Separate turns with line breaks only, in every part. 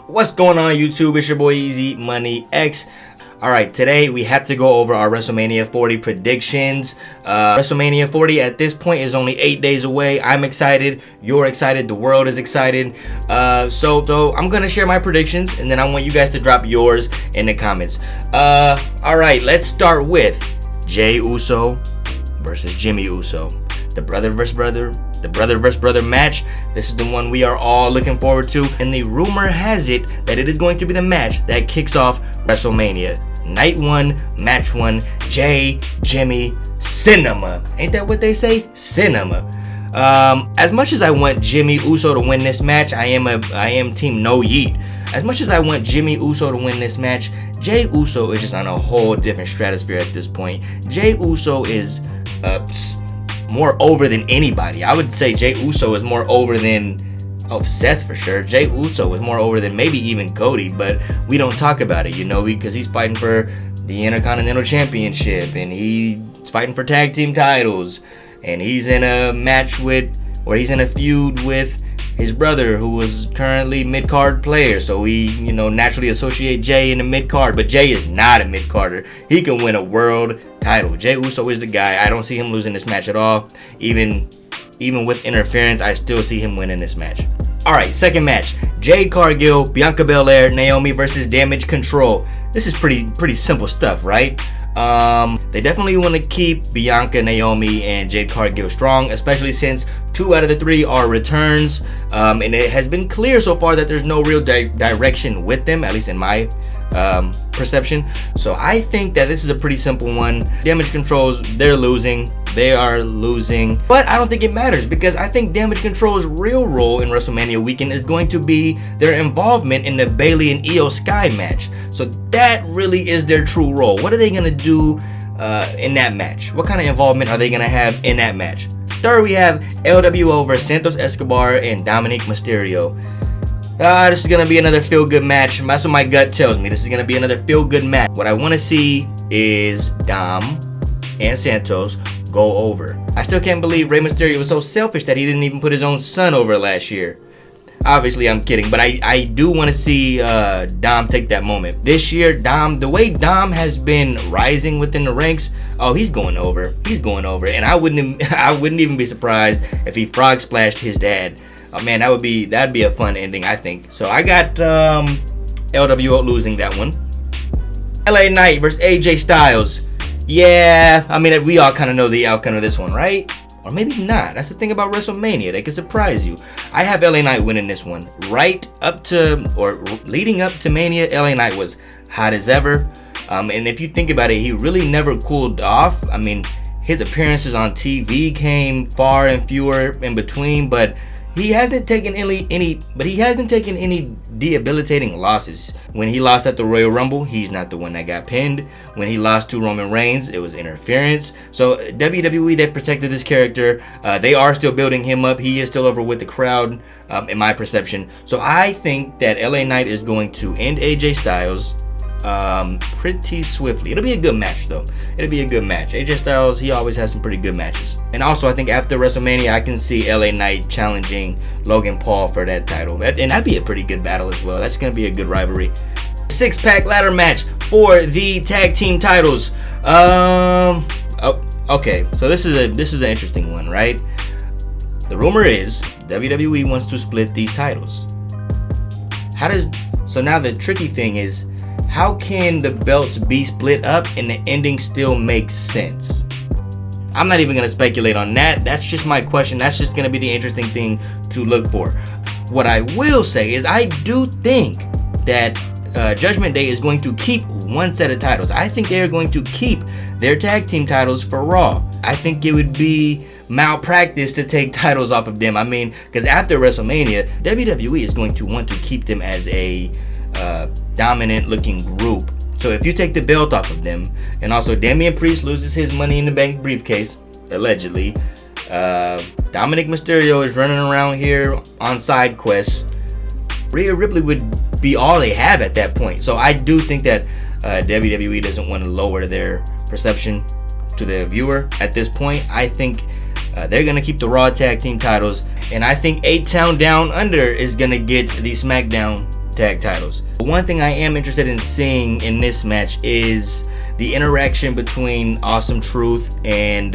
What's going on, YouTube? It's your boy EazyMoneyX. Alright, today we have to go over our WrestleMania 40 predictions. WrestleMania 40 at this point is only 8 days away. I'm excited, you're excited, the world is excited. So I'm gonna share my predictions, and then I want you guys to drop yours in the comments. Alright, let's start with Jey Uso versus Jimmy Uso. The brother versus brother match. This is the one we are all looking forward to, and the rumor has it that it is going to be the match that kicks off WrestleMania. Night 1, match 1, Jimmy Cinema. Ain't that what they say? Cinema. As much as I want Jimmy Uso to win this match, I am team no yeet. As much as I want Jimmy Uso to win this match, Jey Uso is just on a whole different stratosphere at this point. Jey Uso is more over than anybody. I would say Jey Uso is more over than Seth for sure. Jey Uso is more over than maybe even Cody, but we don't talk about it, because he's fighting for the Intercontinental Championship, and he's fighting for tag team titles, and he's in a he's in a feud with his brother, who was currently mid-card player, so we naturally associate Jey in the mid-card, but Jey is not a mid-carder. He can win a world title. Jey Uso is the guy. I don't see him losing this match at all. Even with interference, I still see him winning this match. Alright, second match. Jade Cargill, Bianca Belair, Naomi versus Damage Control. This is pretty simple stuff, right? They definitely want to keep Bianca, Naomi, and Jade Cargill strong, especially since 2 out of the 3 are returns. And it has been clear so far that there's no real direction with them, at least in my perception. So I think that this is a pretty simple one. Damage Controls, they're losing. They are losing, but I don't think it matters, because I think Damage Control's real role in WrestleMania weekend is going to be their involvement in the Bayley and Io Sky match. So that really is their true role. What are they going to do in that match? What kind of involvement are they going to have in that match? Third, we have LWO versus Santos Escobar and Dominic Mysterio. This is going to be another feel-good match. That's what my gut tells me. This is going to be another feel-good match. What I want to see is Dom and Santos go over. I still can't believe Rey Mysterio was so selfish that he didn't even put his own son over last year. Obviously, I'm kidding, but I do want to see Dom take that moment. This year, the way Dom has been rising within the ranks, he's going over. He's going over, and I wouldn't even be surprised if he frog splashed his dad. Oh man, that'd be a fun ending, I think. So I got LWO losing that one. LA Knight versus AJ Styles. Yeah, I mean, we all kind of know the outcome of this one, right? Or maybe not. That's the thing about WrestleMania. They can surprise you. I have LA Knight winning this one. Leading up to Mania, LA Knight was hot as ever. And if you think about it, he really never cooled off. I mean, his appearances on TV came far and fewer in between, but he hasn't taken any debilitating losses. When he lost at the Royal Rumble, he's not the one that got pinned. When he lost to Roman Reigns, it was interference. So WWE, they've protected this character. They are still building him up. He is still over with the crowd, in my perception. So I think that LA Knight is going to end AJ Styles pretty swiftly. It'll be a good match, though. It'll be a good match. AJ Styles, he always has some pretty good matches. And also, I think after WrestleMania, I can see LA Knight challenging Logan Paul for that title. And that'd be a pretty good battle as well. That's going to be a good rivalry. 6-pack ladder match for the tag team titles. Okay. So this is an interesting one, right? The rumor is WWE wants to split these titles. So now the tricky thing is, how can the belts be split up and the ending still makes sense? I'm not even going to speculate on that. That's just my question. That's just going to be the interesting thing to look for. What I will say is I do think that Judgment Day is going to keep one set of titles. I think they're going to keep their tag team titles for Raw. I think it would be malpractice to take titles off of them. I mean, because after WrestleMania, WWE is going to want to keep them as a dominant looking group. So if you take the belt off of them, and also Damian Priest loses his Money in the Bank briefcase, allegedly, Dominic Mysterio is running around here on side quests, Rhea Ripley would be all they have at that point. So I do think that WWE doesn't want to lower their perception to the viewer at this point. I think they're going to keep the Raw Tag Team titles, and I think 8-Town Down Under is going to get the SmackDown tag titles. One thing I am interested in seeing in this match is the interaction between Awesome Truth and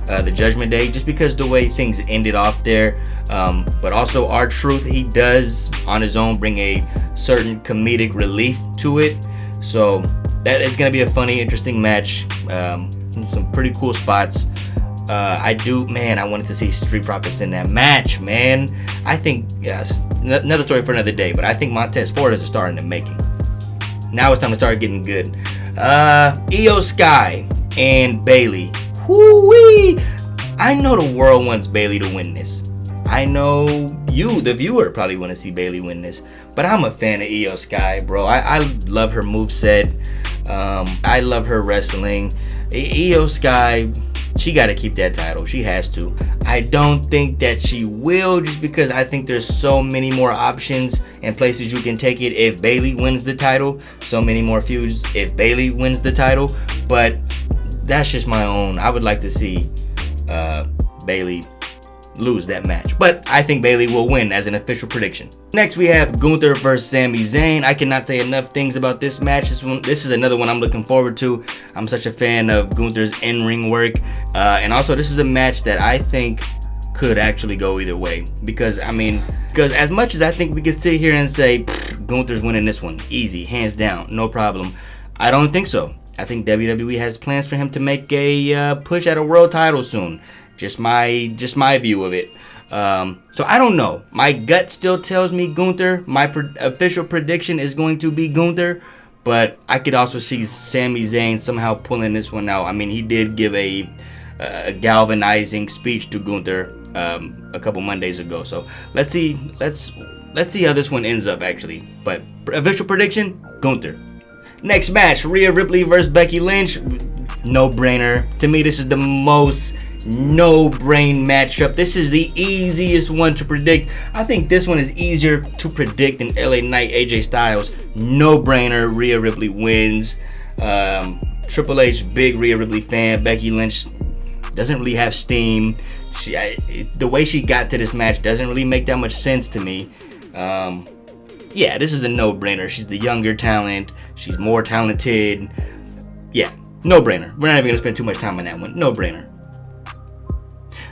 the Judgment Day, just because the way things ended off there. But also R-Truth, he does on his own bring a certain comedic relief to it. So that is going to be a funny, interesting match. Some pretty cool spots. I wanted to see Street Profits in that match, man. I think, yes, another story for another day, but I think Montez Ford is a star in the making. Now it's time to start getting good. Io Sky and Bayley. Whoo-wee! I know the world wants Bayley to win this. I know you, the viewer, probably want to see Bayley win this. But I'm a fan of Io Sky, bro. I love her moveset. I love her wrestling. Io Sky, she got to keep that title. She has to. I don't think that she will, just because I think there's so many more options and places you can take it if Bayley wins the title. So many more feuds if Bayley wins the title. But that's just my own. I would like to see Bayley lose that match, but I think Bayley will win as an official prediction. Next we have Gunther versus Sami Zayn. I cannot say enough things about this match. This is another one I'm looking forward to. I'm such a fan of Gunther's in-ring work, and also this is a match that I think could actually go either way, because as much as I think we could sit here and say Gunther's winning this one easy, hands down, no problem, I don't think so. I think WWE has plans for him to make a push at a world title soon. Just my view of it. So I don't know. My gut still tells me Gunther. My official prediction is going to be Gunther, but I could also see Sami Zayn somehow pulling this one out. I mean, he did give a galvanizing speech to Gunther a couple Mondays ago. So let's see how this one ends up actually. But official prediction, Gunther. Next match, Rhea Ripley versus Becky Lynch. No brainer. To me, this is the most no-brain matchup. This is the easiest one to predict. I think this one is easier to predict than LA Knight AJ Styles. No-brainer. Rhea Ripley wins. Triple H, big Rhea Ripley fan. Becky Lynch doesn't really have steam. The way she got to this match doesn't really make that much sense to me. Yeah, this is a no-brainer. She's the younger talent. She's more talented. Yeah, no-brainer. We're not even going to spend too much time on that one. No-brainer.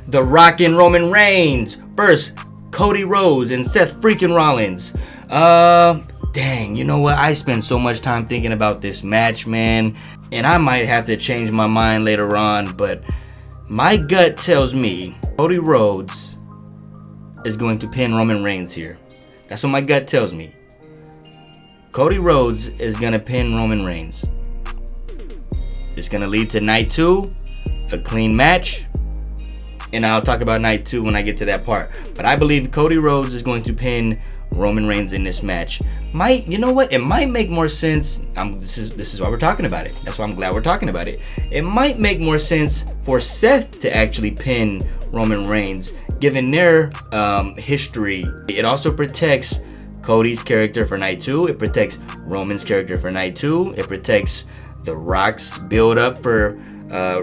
The Rock and Roman Reigns versus Cody Rhodes and Seth freaking Rollins. Dang, you know what? I spent so much time thinking about this match, man. And I might have to change my mind later on, but my gut tells me Cody Rhodes is going to pin Roman Reigns here. That's what my gut tells me. Cody Rhodes is going to pin Roman Reigns. It's going to lead to night 2, a clean match. And I'll talk about night 2 when I get to that part. But I believe Cody Rhodes is going to pin Roman Reigns in this match. You know what? It might make more sense. This is why we're talking about it. That's why I'm glad we're talking about it. It might make more sense for Seth to actually pin Roman Reigns, given their history. It also protects Cody's character for night 2. It protects Roman's character for night 2. It protects The Rock's build up for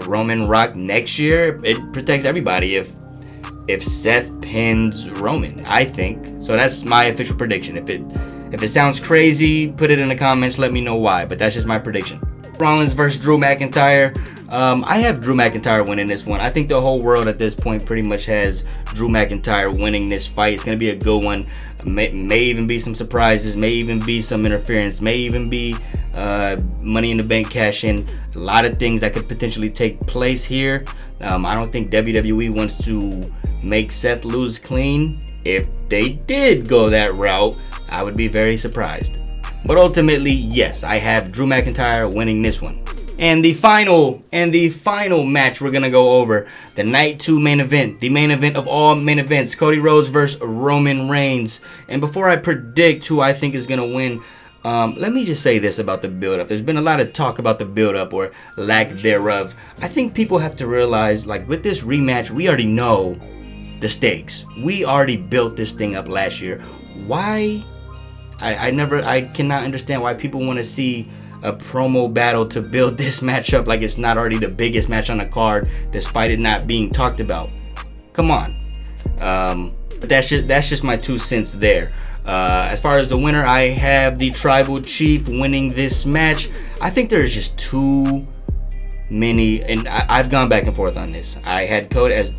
Roman Rock next year. It protects everybody if Seth pins Roman, I think. So that's my official prediction. If it sounds crazy, put it in the comments, let me know why, but that's just my prediction. Rollins versus Drew McIntyre. I have Drew McIntyre winning this one. I think the whole world at this point pretty much has Drew McIntyre winning this fight. It's going to be a good one. May even be some surprises, may even be some interference, may even be Money in the Bank cash in. A lot of things that could potentially take place here. I don't think WWE wants to make Seth lose clean. If they did go that route, I would be very surprised. But ultimately, yes, I have Drew McIntyre winning this one. And the final match we're going to go over, the night 2 main event, the main event of all main events, Cody Rhodes versus Roman Reigns. And before I predict who I think is going to win, let me just say this about the build-up. There's been a lot of talk about the build-up or lack thereof. I think people have to realize, like, with this rematch, we already know the stakes. We already built this thing up last year. Why? I cannot understand why people want to see a promo battle to build this match up like it's not already the biggest match on the card, despite it not being talked about. Come on. But that's just my 2 cents there. As far as the winner, I have the Tribal Chief winning this match. I think there's just too many, and I've gone back and forth on this. I had Cody, as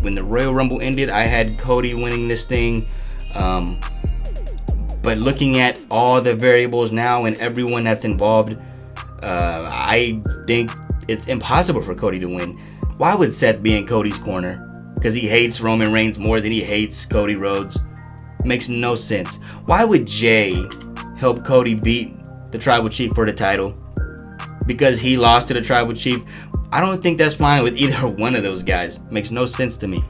when the Royal Rumble ended, I had Cody winning this thing. But looking at all the variables now and everyone that's involved, I think it's impossible for Cody to win. Why would Seth be in Cody's corner? Because he hates Roman Reigns more than he hates Cody Rhodes? Makes no sense. Why would Jay help Cody beat the Tribal Chief for the title? Because he lost to the Tribal Chief? I don't think that's fine with either one of those guys. Makes no sense to me.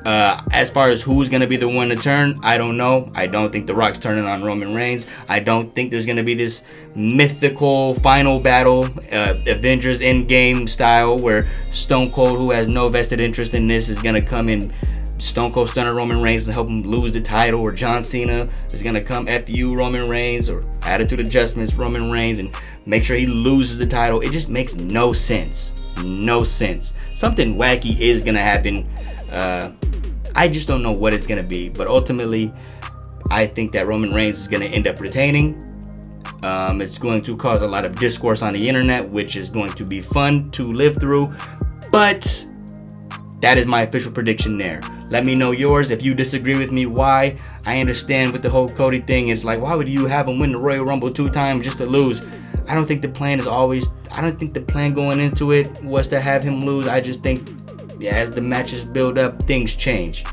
As far as who's going to be the one to turn, I don't know. I don't think The Rock's turning on Roman Reigns. I don't think there's going to be this mythical final battle, Avengers Endgame style, where Stone Cold, who has no vested interest in this, is going to come in Stone Cold Stunner Roman Reigns and help him lose the title, or John Cena is going to come FU Roman Reigns, or Attitude Adjustments Roman Reigns, and make sure he loses the title. It just makes no sense. No sense. Something wacky is going to happen. I just don't know what it's going to be. But ultimately, I think that Roman Reigns is going to end up retaining. It's going to cause a lot of discourse on the internet, which is going to be fun to live through. But that is my official prediction there. Let me know yours. If you disagree with me, why? I understand with the whole Cody thing. It's like, why would you have him win the Royal Rumble 2 times just to lose? I don't think the plan going into it was to have him lose. I just think, yeah, as the matches build up, things change.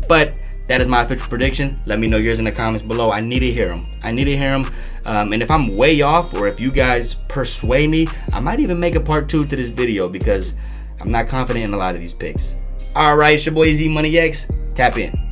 But that is my official prediction. Let me know yours in the comments below. I need to hear them. And if I'm way off, or if you guys persuade me, I might even make a part 2 to this video, because I'm not confident in a lot of these picks. All right, it's your boy EazyMoneyX. Tap in.